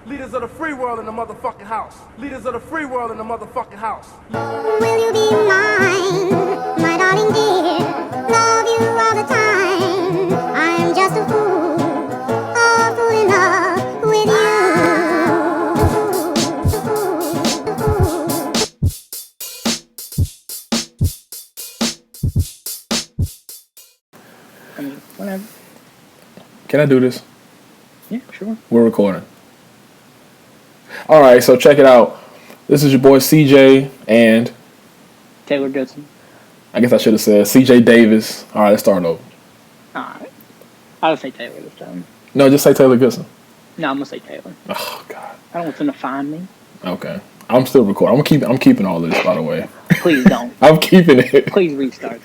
Leaders of the free world in the motherfucking house. Leaders of the free world in the motherfucking house. Will you be mine, my darling dear? Love you all the time. I'm just a fool in love with I mean, whatever. Can I do this? Yeah, sure. We're recording. All right, so check it out. This is your boy CJ and Taylor Goodson. I guess I should have said CJ Davis. All right, let's start over. Alright. I'll say Taylor this time. No, just say Taylor Goodson. No, I'm going to say Taylor. Oh, God. I don't want them to find me. Okay. I'm still recording. I'm keeping all this, by the way. Please don't. I'm keeping it. Please restart.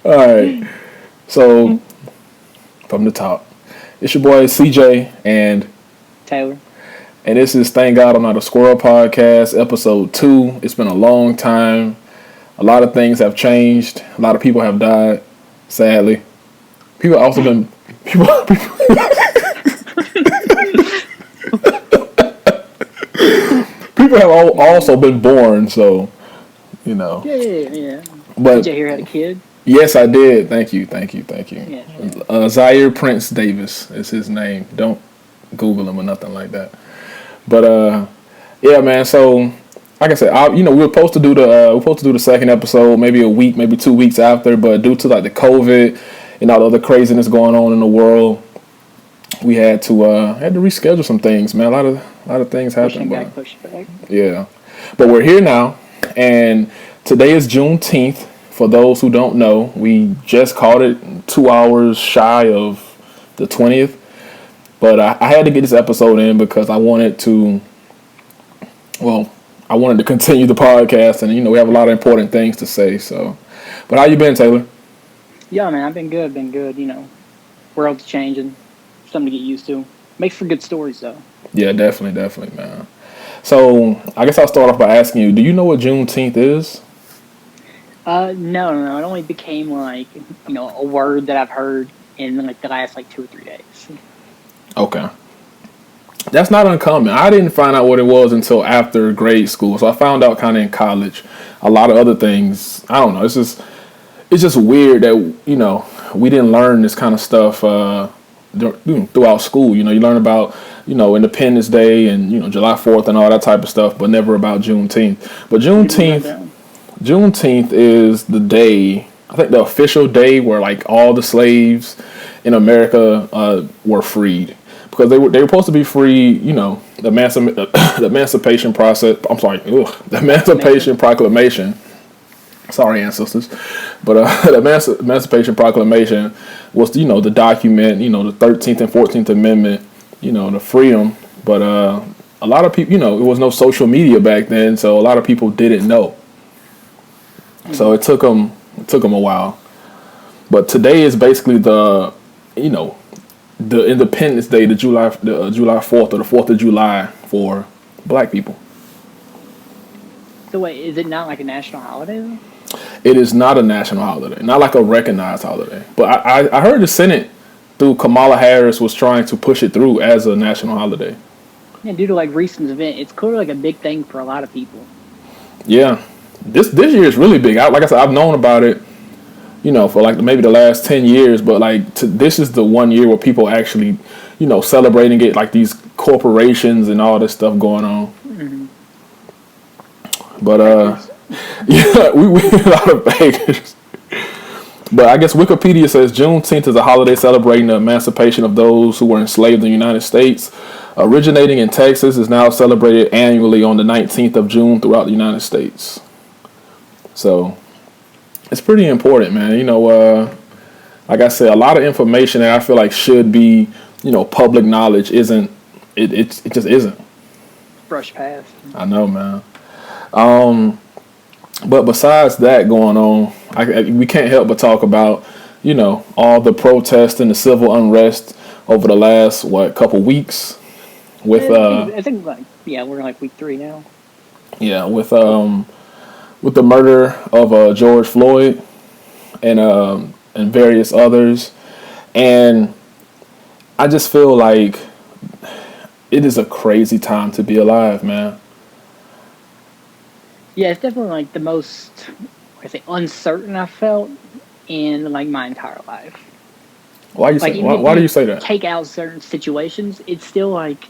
All right. So, from the top, it's your boy CJ and Taylor. And this is Thank God I'm Not a Squirrel podcast, episode 2. It's been a long time. A lot of things have changed. A lot of people have died, sadly. People have also been... People have also been born, so, you know. Yeah. But, Did you hear had a kid? Yes, I did. Thank you. Yeah. Zaire Prince Davis is his name. Don't Google him or nothing like that. But yeah, man. So like I said, we were supposed to do the second episode maybe a week, maybe 2 weeks after, but due to like the COVID and all the other craziness going on in the world, we had to reschedule some things, man. A lot of things happened. Push back. Yeah, but we're here now, and today is Juneteenth. For those who don't know, we just caught it 2 hours shy of the 20th. But I had to get this episode in because I wanted to continue the podcast, and we have a lot of important things to say. So, but how you been, Taylor? Yeah, man, I've been good. World's changing. Something to get used to. Makes for good stories, though. Yeah, definitely, man. So, I guess I'll start off by asking you, do you know what Juneteenth is? No. It only became a word that I've heard in the last 2 or 3 days. Okay. That's not uncommon. I didn't find out what it was until after grade school. So I found out kind of in college. A lot of other things. I don't know. It's just weird that, we didn't learn this kind of stuff throughout school. You learn about, Independence Day and, July 4th and all that type of stuff, but never about Juneteenth. But Juneteenth is the day, I think the official day where all the slaves in America were freed. Because they were supposed to be free, the Emancipation process. I'm sorry, the Emancipation Proclamation. Sorry, ancestors, but the Emancipation Proclamation was, the document, the 13th and 14th Amendment, the freedom. But a lot of people, it was no social media back then, so a lot of people didn't know. So it took them a while. But today is basically the Independence Day, the July 4th or the 4th of July for black people. So wait, is it not a national holiday though? It is not a national holiday, not a recognized holiday. But I heard the Senate through Kamala Harris was trying to push it through as a national holiday. Yeah, due to recent event, it's clearly a big thing for a lot of people. Yeah, this year is really big. Like I said, I've known about it, for maybe the last 10 years, but this is the 1 year where people actually, celebrating it, these corporations and all this stuff going on. Mm-hmm. But, yeah, we a lot of fakers. But I guess Wikipedia says Juneteenth is a holiday celebrating the emancipation of those who were enslaved in the United States. Originating in Texas, is now celebrated annually on the 19th of June throughout the United States. So it's pretty important, man. Like I said, a lot of information that I feel like should be, public knowledge isn't. It just isn't. Brush past. I know, man. But besides that going on, we can't help but talk about, all the protests and the civil unrest over the last couple weeks. With I think we're in week 3 now. Yeah, with the murder of George Floyd and various others, and I just feel like it is a crazy time to be alive, man. Yeah, it's definitely like the most, like I say, uncertain I felt in like my entire life. Why you Like say? even if Why do you you say that? take out certain situations, it's still like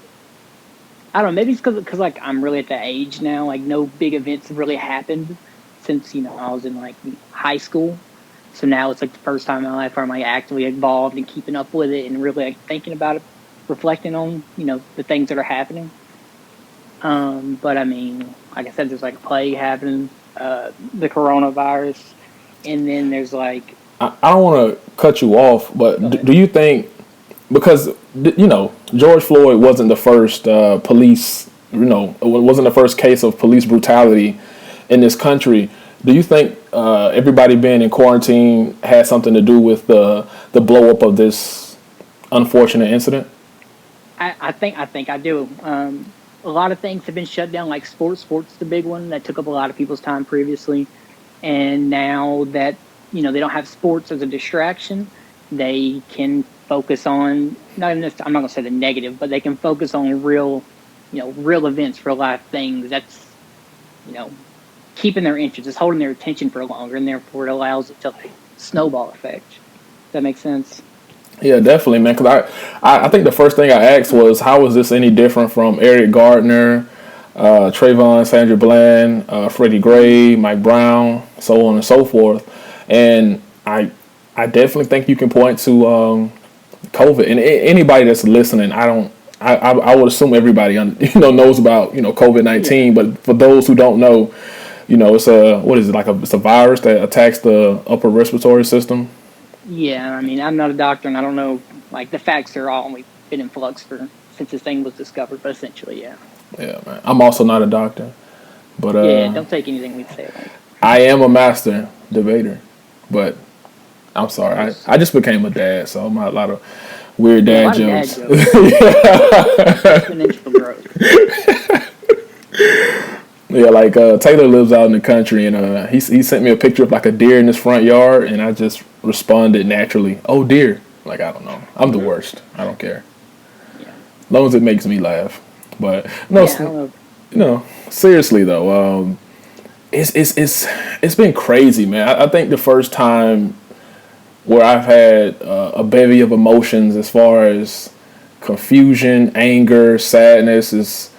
I don't know. Maybe it's because like I'm really at that age now. Like no big events have really happened since I was in like high school. So now it's like the first time in my life where I'm like actively involved and keeping up with it and really like thinking about it, reflecting on the things that are happening. But I mean, like I said, there's like a plague happening, the coronavirus, and then there's like I don't want to cut you off, go but ahead. do you think because George Floyd wasn't the first police, it wasn't the first case of police brutality in this country. Do you think everybody being in quarantine had something to do with the blow up of this unfortunate incident? I think I do. A lot of things have been shut down, like sports. Sports is the big one that took up a lot of people's time previously, and now that they don't have sports as a distraction, they can focus on not even this. I'm not going to say the negative, but they can focus on real events, real life things. That's you know keeping their interest, it's holding their attention for longer, and therefore it allows it to like snowball effect. Does that make sense? Yeah, definitely, man. Because I think the first thing I asked was, how is this any different from Eric Gardner, Trayvon, Sandra Bland, Freddie Gray, Mike Brown, so on and so forth. And I definitely think you can point to COVID. And anybody that's listening, I would assume everybody knows about Yeah. COVID-19. But for those who don't know, it's a what is it like it's a virus that attacks the upper respiratory system. Yeah, I mean, I'm not a doctor, and I don't know. Like the facts are all only been in flux for since this thing was discovered, but essentially, yeah, Yeah, man. I'm also not a doctor, but yeah. Don't take anything we say like I am a master debater. But I'm sorry, close. I just became a dad, so I'm a lot of weird Yeah, a dad lot of dad jokes. jokes, exponential growth. Yeah, like Taylor lives out in the country, and he sent me a picture of like a deer in his front yard, and I just responded naturally, "Oh dear." Like I don't know, I'm the worst. I don't care, Yeah, as long as it makes me laugh. But no, yeah. I don't know. seriously though, it's been crazy, man. I think the first time where I've had a bevy of emotions as far as confusion, anger, sadness is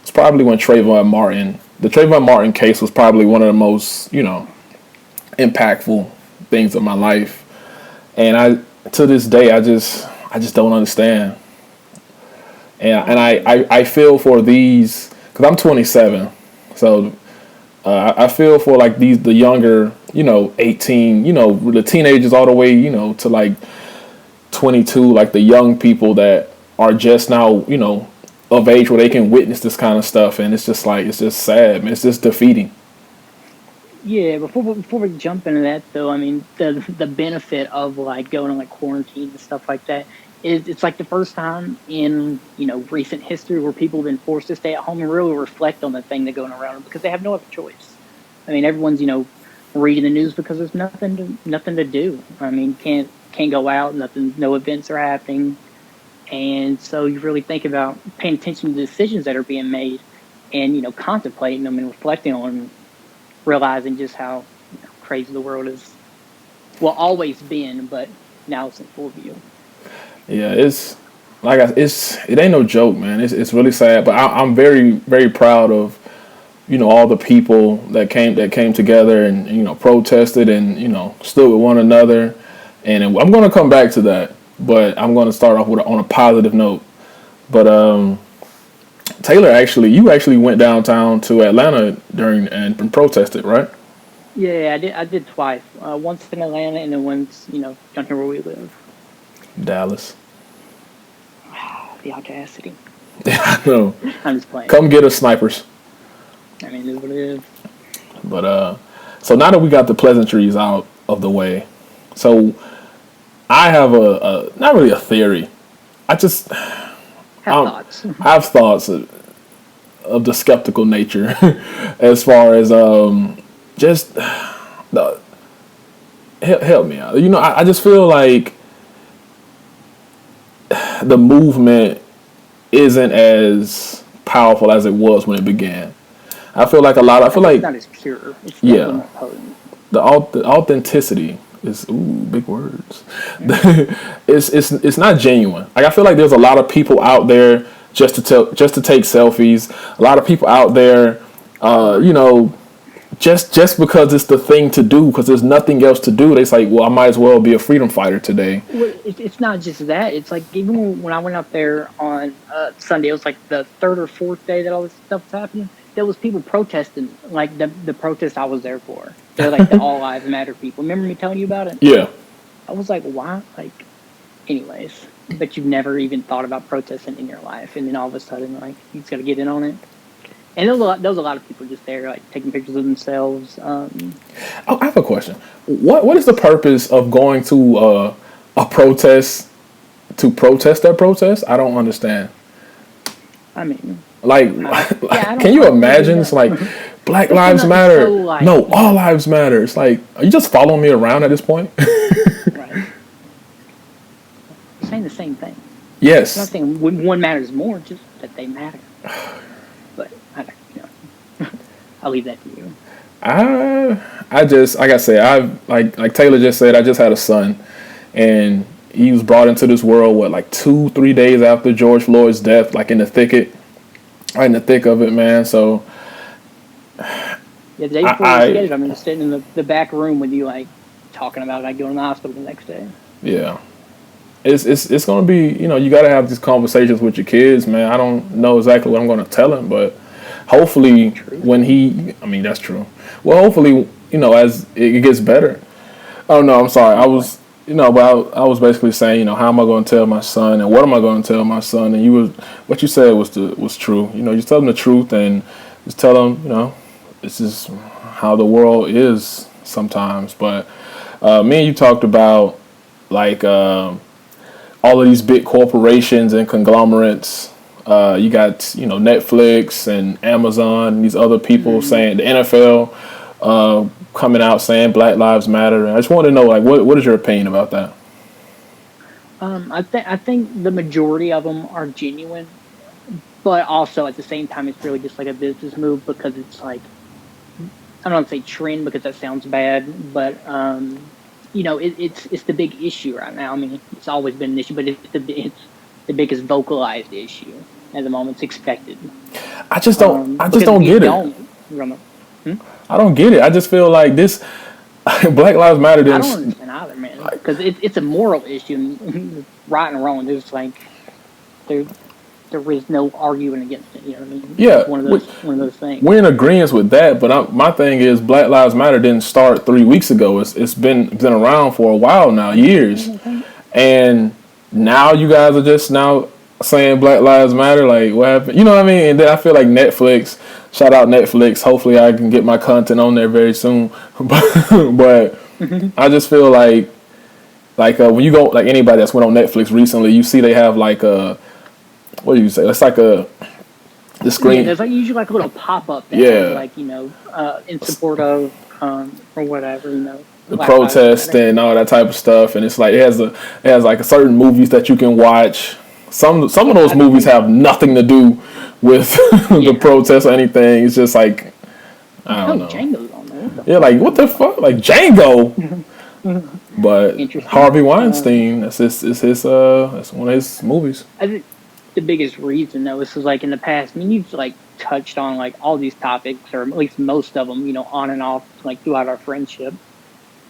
it's probably when Trayvon Martin. The Trayvon Martin case was probably one of the most impactful things of my life, and I to this day I just don't understand, and I feel for these because I'm 27, so I feel for like the younger 18 the teenagers all the way to like 22, like the young people that are just now of age where they can witness this kind of stuff, and it's just like it's just sad, man. It's just defeating. Yeah, before we jump into that though, I mean the benefit of like going on like quarantine and stuff like that is it's like the first time in recent history where people have been forced to stay at home and really reflect on the thing that's going around them because they have no other choice. I mean everyone's reading the news because there's nothing to do. I mean can't go out, nothing, no events are happening, and so you really think about paying attention to the decisions that are being made and contemplating them and reflecting on them, realizing just how crazy the world is. Well, always been, but now it's in full view. Yeah, it's like it ain't no joke, man. It's really sad, but I'm very very proud of all the people that came together and protested and stood with one another. And I'm going to come back to that, but I'm going to start off on a positive note. But Taylor, you actually went downtown to Atlanta during and protested, right? Yeah, I did twice. Once in Atlanta and then once down here where we live. Dallas. The audacity. I know. I'm just playing. Come get us, snipers. I mean, it is what it is. But so now that we got the pleasantries out of the way, so I have a not really a theory. I just Have thoughts. I have thoughts of the skeptical nature as far as just the help me out. I just feel like the movement isn't as powerful as it was when it began. I feel like It's not as pure. It's definitely more potent. the authenticity is big words. It's not genuine. Like I feel like there's a lot of people out there just to take selfies. A lot of people out there, just because it's the thing to do, because there's nothing else to do. They say, well, I might as well be a freedom fighter today. Well, it's not just that. It's like even when I went up there on Sunday, it was like the third or fourth day that all this stuff was happening. There was people protesting, like the protest I was there for. They're like the All Lives Matter people. Remember me telling you about it? Yeah. I was like, why? Like, anyways, but you've never even thought about protesting in your life, and then all of a sudden, like, you just got to get in on it. And there was a lot of people just there, like, taking pictures of themselves. I have a question. What is the purpose of going to a protest to protest that protest? I don't understand. I mean, can you imagine? It's like Black Lives Matter. So no, all lives matter. It's like, are you just following me around at this point? Right. You're saying the same thing. Yes. I'm not saying one matters more, just that they matter. But I'll leave that to you. I just, like I said, like Taylor just said, I just had a son, and he was brought into this world, 2-3 days after George Floyd's death, like in the thick of it, man. So yeah, the day before you get it, I'm just sitting in the back room with you, like, talking about, like, going to the hospital the next day. Yeah. It's going to be, you got to have these conversations with your kids, man. I don't know exactly what I'm going to tell him, but hopefully that's true. Well, hopefully, as it gets better. Oh, no, I'm sorry. I was, but I was basically saying, how am I going to tell my son and what am I going to tell my son? And what you said was true. You tell him the truth and just tell him, this is how the world is sometimes. But me and you talked about, like, all of these big corporations and conglomerates. You got, Netflix and Amazon and these other people saying, the NFL coming out saying Black Lives Matter. And I just want to know, like, what is your opinion about that? I think the majority of them are genuine, but also at the same time, it's really just like a business move, because it's like, I don't want to say trend because that sounds bad, but it's the big issue right now. I mean, it's always been an issue, but it's the biggest vocalized issue at the moment. It's expected. I just don't get it. I don't get it. I just feel like this Black Lives Matter. I don't understand either, man. Because it's a moral issue, right and wrong. There's like there is no arguing against it. You know what I mean? Yeah, it's one of those things. We're in agreement with that, but my thing is Black Lives Matter didn't start 3 weeks ago. It's been around for a while now, years, and now you guys are just now saying Black Lives Matter. Like, what happened? You know what I mean? And then I feel like Netflix. Shout out Netflix. Hopefully, I can get my content on there very soon. But I just feel like when you go, like, anybody that's went on Netflix recently, you see they have like a. What do you say? It's like the screen. Yeah, there's like usually like a little pop up. Yeah. Like, in support of or whatever, the protest and all that type of stuff, and it's like it has like certain movies that you can watch. Some of those movies have nothing to do with the protest or anything. It's just like, I don't know. Django's on there. Yeah, like, what the fuck? Like, Django. But Harvey Weinstein, that's one of his movies. I think the biggest reason, though, is like in the past, I mean, you've like touched on like all these topics, or at least most of them, on and off, like throughout our friendship.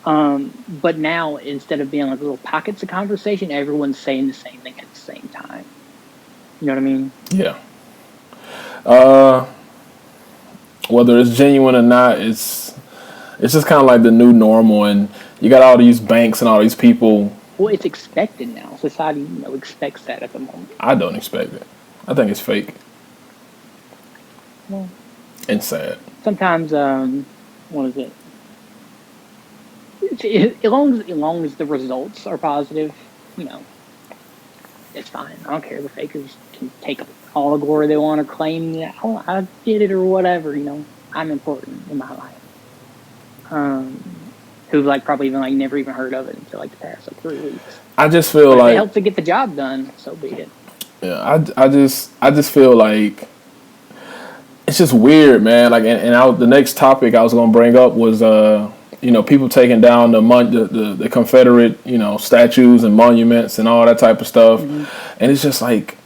But now, instead of being like little pockets of conversation, everyone's saying the same thing at the same time. You know what I mean? Yeah. Whether it's genuine or not, it's just kind of like the new normal, and you got all these banks and all these people. Well, it's expected now. Society, expects that at the moment. I don't expect it. I think it's fake. Well, and sad. Sometimes, what is it? As long as the results are positive, it's fine. I don't care. The fakers can take all the glory they want or claim that, oh, I did it or whatever. I'm important in my life. Who've like probably even like never even heard of it until like the past 3 weeks. I just feel but like if it helps to get the job done, so be it. Yeah, I just feel like it's just weird, man. Like, the next topic I was gonna bring up was people taking down the Confederate, statues and monuments and all that type of stuff, Mm-hmm. and it's just like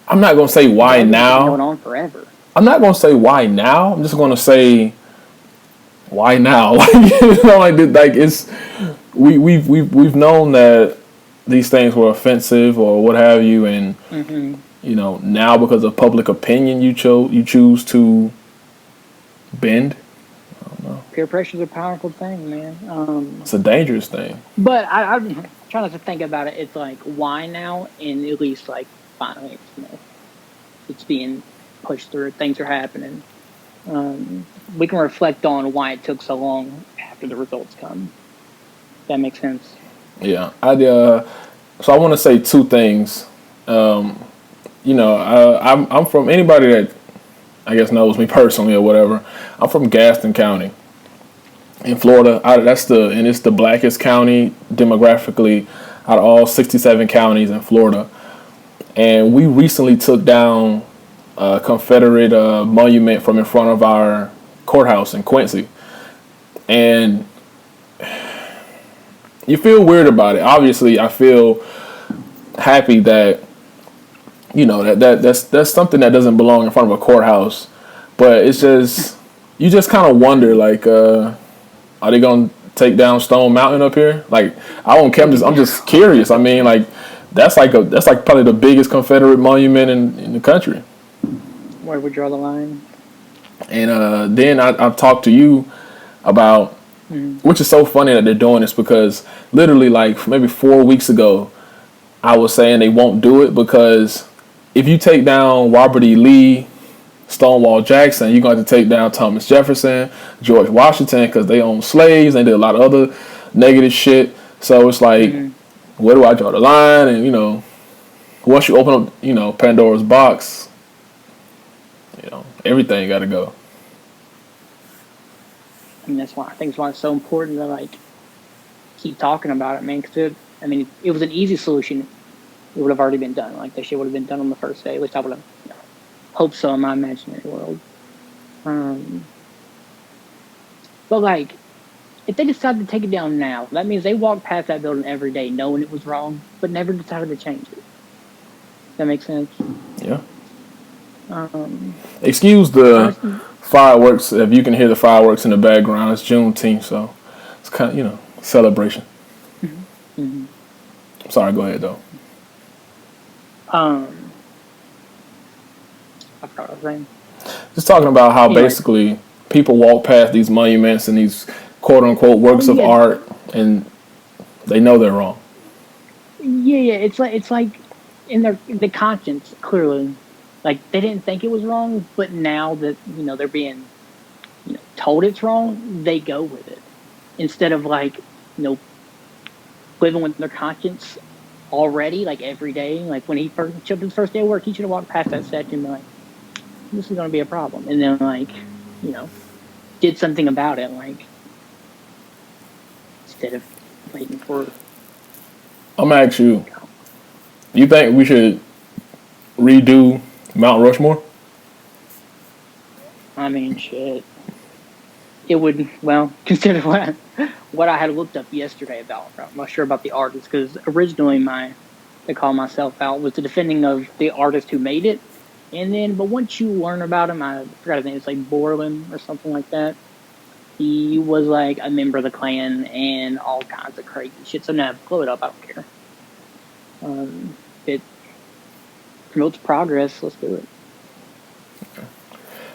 I'm not gonna say why It's been going now. on forever. I'm not gonna say why now. I'm just gonna say why now. Like it's we've known that these things were offensive or what have you, and Mm-hmm. now because of public opinion, you choose to bend. Peer pressure is a powerful thing, man. It's a dangerous thing. But I'm trying to think about it. It's like, why now? And at least, like, finally, it's being pushed through. Things are happening. We can reflect on why it took so long after the results come. That makes sense. Yeah, so I want to say two things. I'm from anybody that I guess knows me personally or whatever. I'm from Gaston County in Florida. It's the blackest county demographically out of all 67 counties in Florida. And we recently took down a Confederate monument from in front of our courthouse in Quincy. And you feel weird about it. Obviously, I feel happy that that's something that doesn't belong in front of a courthouse. But it's just you just kind of wonder, like, are they gonna take down Stone Mountain up here? Like, I don't care. I'm just curious. I mean, like, that's like probably the biggest Confederate monument in the country. Where we draw the line. And then I've talked to you about, which is so funny that they're doing this, because literally like maybe 4 weeks ago, I was saying they won't do it because if you take down Robert E. Lee, Stonewall Jackson, you're going to have to take down Thomas Jefferson, George Washington, because they own slaves and did a lot of other negative shit. So it's like, where do I draw the line? And once you open up, Pandora's box, everything got to go. I mean, I think it's why it's so important to, like, keep talking about it, man. Because it was an easy solution. It would have already been done. Like, that shit would have been done on the first day. At least I would have hoped so in my imaginary world. But, like, if they decided to take it down now, that means they walked past that building every day knowing it was wrong, but never decided to change it. That makes sense? Yeah. Excuse the fireworks. If you can hear the fireworks in the background, it's Juneteenth, so it's kind of, celebration. Mm-hmm. Sorry, go ahead, though. I forgot what I was saying. Just talking about how basically people walk past these monuments and these quote-unquote works of art, and they know they're wrong. Yeah, it's like in the conscience, clearly. Like, they didn't think it was wrong, but now that, they're being, told it's wrong, they go with it. Instead of, like, living with their conscience already, like, every day. Like, when he first showed his first day of work, he should have walked past that statue and been like, this is going to be a problem. And then, like, did something about it, like, instead of waiting for... I'm going to ask you, you think we should redo Mount Rushmore? I mean, shit. It would, well, consider what I had looked up yesterday about. I'm not sure about the artist, because originally they call myself out, was the defending of the artist who made it. And then, but once you learn about him, I forgot his name, it's like Borland or something like that. He was like a member of the Klan and all kinds of crazy shit. So now, blow it up, I don't care. It promotes progress, let's do it.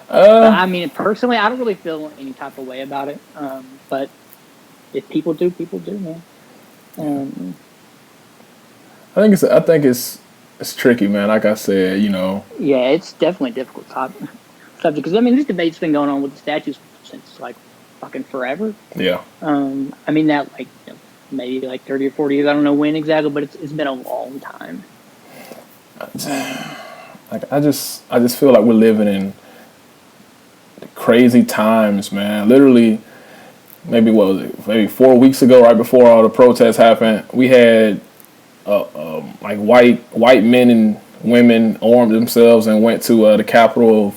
I mean, personally, I don't really feel any type of way about it. But if people do, man. I think it's tricky, man. Like I said, Yeah, it's definitely a difficult subject. Because, this debate's been going on with the statues since, like, fucking forever. Yeah. That, like, maybe, like, 30 or 40 years. I don't know when exactly, but it's been a long time. Like, I just feel like we're living in crazy times, man. Literally, maybe 4 weeks ago, right before all the protests happened, we had like white men in women armed themselves and went to the capital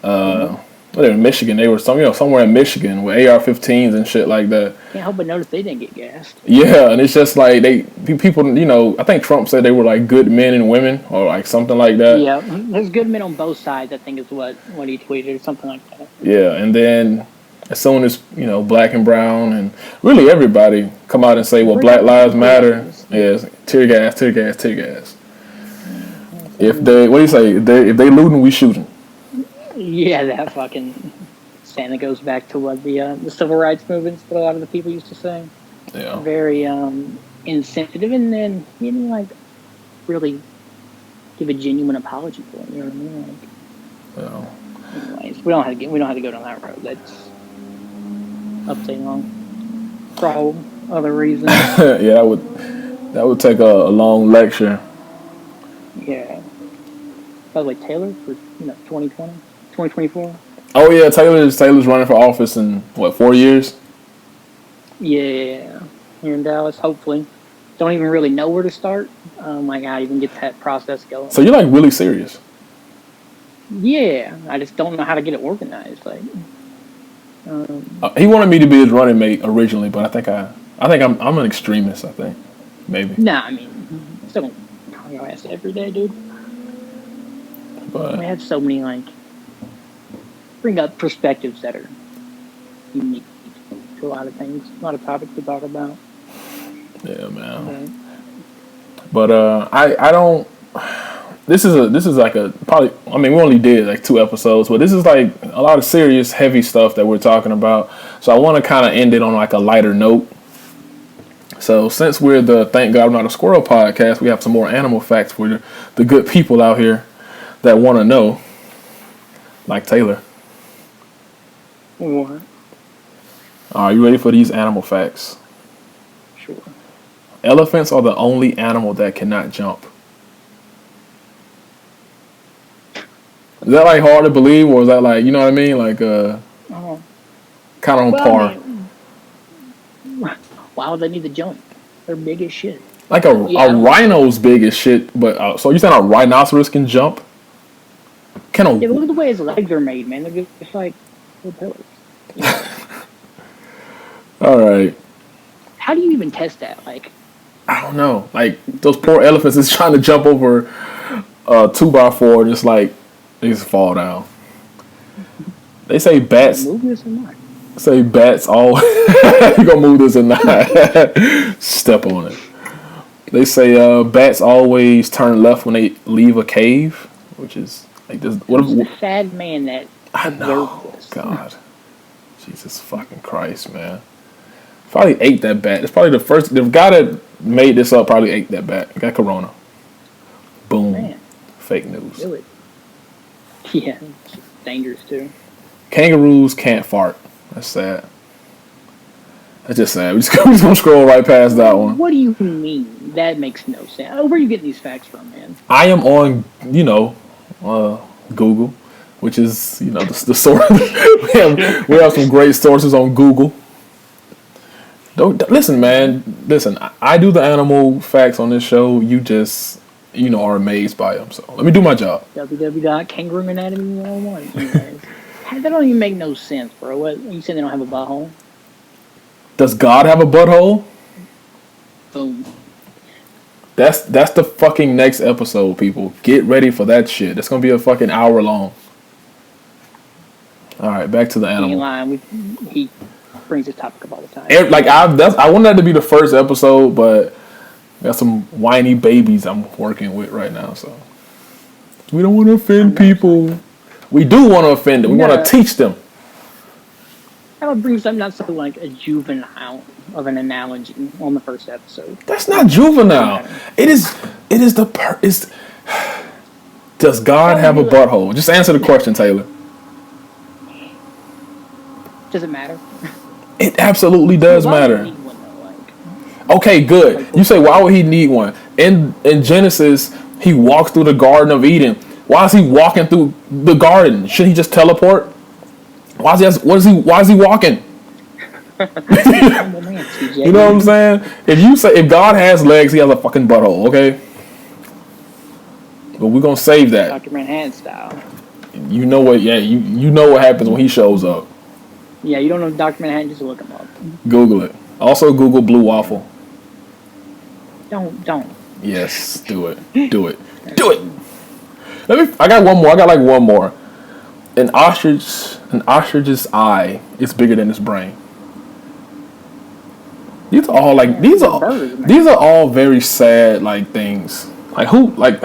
of they were in Michigan. They were somewhere in Michigan with AR-15s and shit like that. Can't help but notice they didn't get gassed. Yeah, and it's just like people, I think Trump said they were like good men and women or like something like that. Yeah, there's good men on both sides, I think is what he tweeted or something like that. Yeah, and then as soon as, black and brown and really everybody come out and say, well, Black Lives Matter, yes, tear gas. If they, what do you say? If they looting, we shooting. Yeah, that fucking Santa goes back to what the civil rights movements that a lot of the people used to say. Yeah. Very insensitive, and then he didn't like really give a genuine apology for it. You know what I mean? Like, Yeah. Anyways, we don't have to go down that road. That's upside long for a whole other reason. Yeah, that would take a long lecture. Yeah. By the way, Taylor for 2020, 2024. Oh yeah, Taylor's running for office in what, 4 years? Yeah, here in Dallas. Hopefully, don't even really know where to start. Like how to even get that process going. So you're like really serious? Yeah, I just don't know how to get it organized. Like, he wanted me to be his running mate originally, but I think I'm an extremist. I think maybe. Nah, I mean, still don't call your ass every day, dude. But we have so many bring up perspectives that are unique to a lot of things, a lot of topics to talk about. Yeah, man. Okay. But I don't. This is like probably. I mean, we only did like 2 episodes, but this is like a lot of serious, heavy stuff that we're talking about. So I want to kind of end it on like a lighter note. So since we're the Thank God I'm Not a Squirrel podcast, we have some more animal facts for the good people out here that want to know, like Taylor. What? Are you ready for these animal facts? Sure. Elephants are the only animal that cannot jump. Is that like hard to believe, or is that like, you know what I mean? Like kind of on par. Why would they need to jump? They're big as shit. Like a rhino's big as shit, but so you saying a rhinoceros can jump? Yeah, look at the way his legs are made, man. They're just like little pillars. Yeah. All right. How do you even test that? Like, I don't know. Like those poor elephants is trying to jump over a 2x4, and just like they just fall down. They say bats. Move this or not? Say bats all. You gonna move this or not? Step on it. They say bats always turn left when they leave a cave, which is like this. What is the sad man that I know? This? God, Jesus fucking Christ, man. Probably ate that bat. It's probably the guy that made this up. Probably ate that bat. Got corona. Boom. Man. Fake news. Really? Yeah, it's dangerous too. Kangaroos can't fart. That's sad. That's just sad. We just gonna scroll right past that one. What do you mean? That makes no sense. Where are you getting these facts from, man? I am on, Google, which is, the source. we have some great sources on Google. Don't listen, man. Listen, I do the animal facts on this show. You just, are amazed by them. So let me do my job. www.kangarooanatomy101. That don't even make no sense, bro. What you saying? They don't have a butthole? Does God have a butthole? Boom. That's the fucking next episode, people. Get ready for that shit. It's gonna be a fucking hour long. All right, back to the animal. He brings this topic up all the time. I wanted that to be the first episode, but I got some whiny babies I'm working with right now, so we don't want to offend people. We do want to offend them. We want to teach them. I would bring something not so like a juvenile of an analogy on the first episode. That's not juvenile. It is Does God have a butthole? Just answer the question, Taylor. Does it matter? It absolutely does matter. Okay, good. You say, why would he need one? In Genesis, he walks through the Garden of Eden. Why is he walking through the garden? Should he just teleport? Why is he walking? You know what I'm saying? If God has legs, he has a fucking butthole, okay? But we're gonna save that. Dr. Manhattan style. You know what? Yeah, you know what happens when he shows up. Yeah, you don't know Dr. Manhattan, just look him up. Google it. Also Google blue waffle. Don't. Yes, do it. Do it. Do it. I got one more. I got like one more. An ostrich's eye is bigger than its brain. These are all like these are all very sad like things. Like who like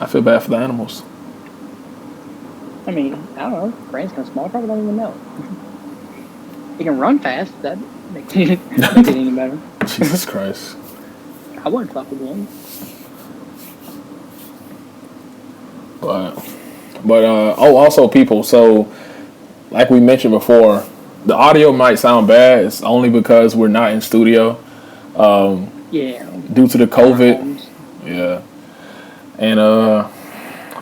I feel bad for the animals. I mean, I don't know. Brain's kind of small. I probably don't even know. He can run fast. That makes it any better. Jesus Christ. I wouldn't fuck with one. But also people, so like we mentioned before, the audio might sound bad. It's only because we're not in studio. Yeah. Due to the COVID. Yeah. And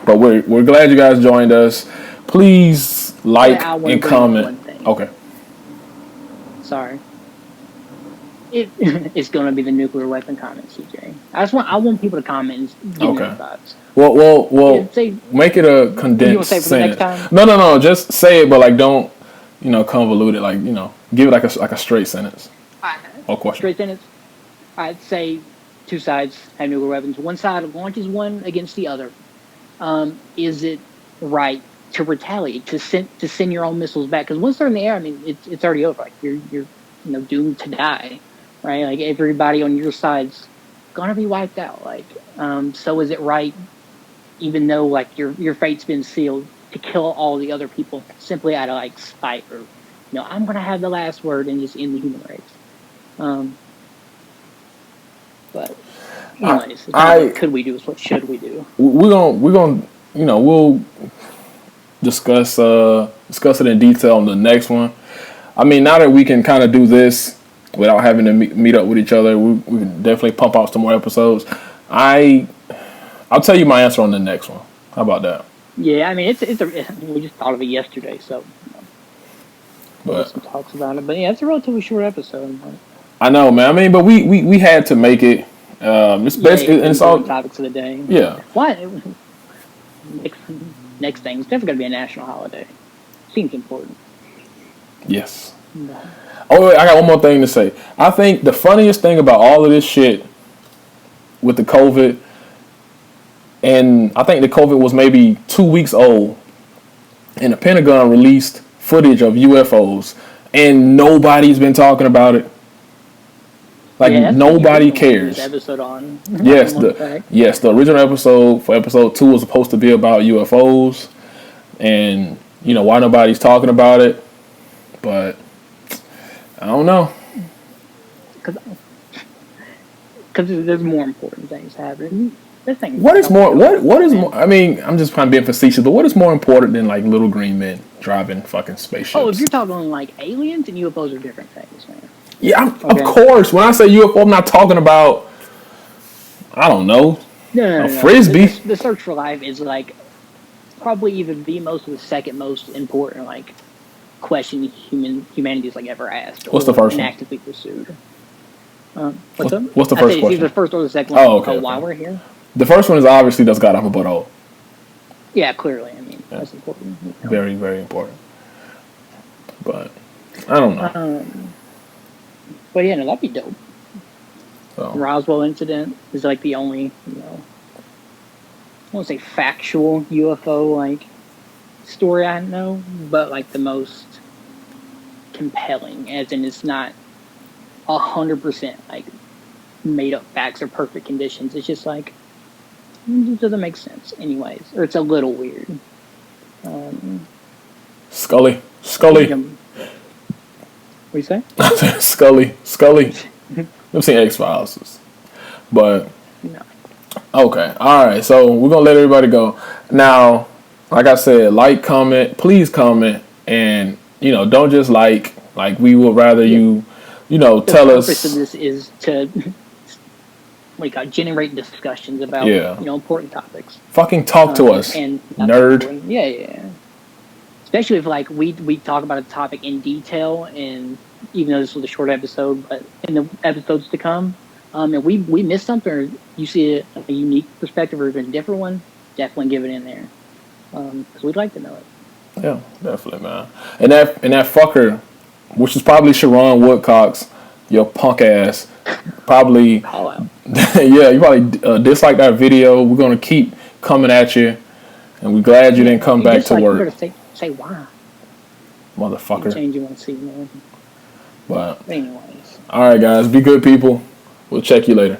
but we're glad you guys joined us. Please like and comment. Okay. Sorry. It's gonna be the nuclear weapon comment, CJ. I want people to comment and give me their thoughts. Well. Make it a condensed sentence. No. Just say it, but like don't, convolute it. Like give it like a straight sentence. Or question. Straight sentence. I'd say two sides have nuclear weapons. One side launches one against the other. Is it right to retaliate, to send your own missiles back? Because once they're in the air, I mean, it's already over. Like you're doomed to die, right? Like everybody on your side's gonna be wiped out. Like, so is it right, even though like your fate's been sealed, to kill all the other people simply out of like spite or, I'm gonna have the last word and just end the human race. But anyways, what could we do? Is what should we do? We're gonna we'll discuss it in detail on the next one. I mean, now that we can kind of do this without having to meet up with each other, we can definitely pump out some more episodes. I'll tell you my answer on the next one. How about that? Yeah, I mean, we just thought of it yesterday, so some talks about it. But yeah, it's a relatively short episode. I know, man. I mean, but we had to make it. It's basically it's all topics of the day. Yeah. Why? Next thing, it's definitely gonna be a national holiday. Seems important. Yes. No. Oh, wait, I got one more thing to say. I think the funniest thing about all of this shit with the COVID, and I think the COVID was maybe 2 weeks old, and the Pentagon released footage of UFOs, and nobody's been talking about it. Like nobody cares. Episode on. Yes, the original episode for episode 2 was supposed to be about UFOs, and why nobody's talking about it. But I don't know. Because there's more important things happening. What is more? What is more? I mean, I'm just kind of being facetious, but what is more important than like little green men driving fucking spaceships? Oh, if you're talking like aliens and UFOs are different things, man. Yeah, of course. When I say UFO, I'm not talking about, I don't know, no. frisbee. The search for life is like probably either the most or the second most important like question humanity's like ever asked. What's the first one? Actively pursued. What's the first question? It's either the first or the second one. Oh, okay. Why we're here? The first one is obviously that's got off a butthole. Yeah, clearly. I mean, that's important. Very, very important. But I don't know. But yeah, no, that'd be dope. So. Roswell incident is like the only, I won't say factual UFO like story I know, but like the most compelling, as in it's not 100% like made up facts or perfect conditions. It's just like it doesn't make sense, anyways, or it's a little weird. Scully. What you say? Scully. I've seen X-Files. But, no. Okay. All right. So, we're going to let everybody go. Now, like I said, please comment. And, don't just like we would rather you, tell us. The purpose of this is to, generate discussions about, important topics. Fucking talk to us, and nerd. Yeah. Especially if we talk about a topic in detail, and even though this was a short episode, but in the episodes to come, If we missed something, or you see a unique perspective or a different one, definitely give it in there. Because we'd like to know it. Yeah, definitely, man. And that fucker, which is probably Sharon Woodcocks, your punk ass, probably. Call out. Yeah, you probably dislike that video. We're gonna keep coming at you, and we're glad you didn't come back to You work, better say why. motherfucker. Change you want to see, man. But Anyways. all right, guys, be good people. We'll check you later.